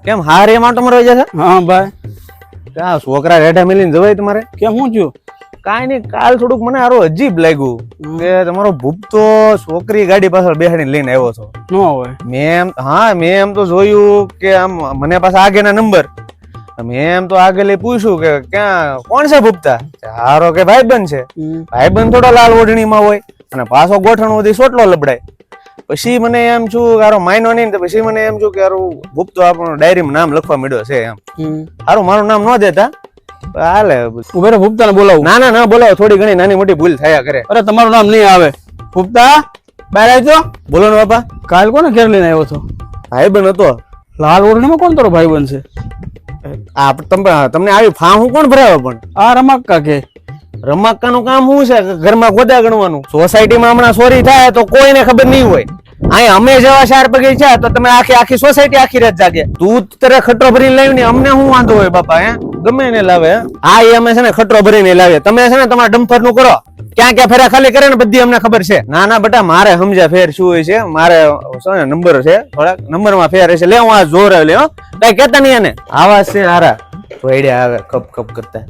કેમ હારે માટો મરવા જશે? હા ભાઈ. કા છોકરા રેઢા મેલીને જવાય તમારે? કેમ હું થયું? કાંઈ નહીં, કાલ થોડુંક મને હારું અજીબ લાગ્યું કે તમારો ભૂપ તો છોકરી ગાડી પાછળ બેહાડીને લઈને આવ્યો છો. ન હોય. મેં એમ તો જોયું કે આમ મને પાછા આગેના નંબર, મેં એમ તો આગળ પૂછ્યું કે ક્યાં કોણ છે ભૂપતા? હારો કે ભાઈબંધ છે. ભાઈબંધ થોડો લાલ ઓઢણીમાં હોય અને પાછો ગોઠણ સુધી સોટલો લબડાય. પછી મને એમ છું હારો માયનો નહીં, પછી મને એમ છું કે હારું ભૂપ તો આપણું ડાયરીમાં નામ લખવા મળ્યો છે એમ. હારું મારું નામ ન દેતા હાલે. ઉભેરો ભૂપતાને બોલાવું. ના ના બોલાવો, થોડી ઘણી નાની મોટી ભૂલ થયા કરે. અરે તમારું નામ નહીં આવે. ભૂપતા બહાર આવજો. બોલો ને બાપા. કાલ કોને ઘેર લઈને આવ્યો છો? ભાઈબંધ હતો. લાલ ઓરણીમાં કોણ તારો ભાઈબંધ છે? તમને આવી ફા હું કોણ ભરાવે? પણ આ રમક્કા કે રમક્કાનું કામ શું છે? ઘરમાં ગોદા ગણવાનું. સોસાયટીમાં હમણાં ચોરી થાય તો કોઈને ખબર નહીં હોય. અહીં અમે જેવા 4 પગે છે તો તમે આખી સોસાયટી આખી રાત જાગે. તું તારે ખટરો ભરીને લાવી ને અમને શું વાંધો હોય બાપા? હે ગમે એને લાવે. હા એ અમે છે ને ખટરો ભરીને લાવે. તમે છે ને તમારા ડમ્ફર નું કરો. ક્યાં ક્યાં ફેરા ખાલી કરે ને બધી અમને ખબર છે. ના ના બેટા, મારે સમજ્યા ફેર શું હોય છે. મારે નંબર છે, થોડાક નંબર માં ફેર છે. લે હું આ જોર લે. કઈ કેતા નહીં એને. આવા છે હારા આવે કપ કપ કરતા.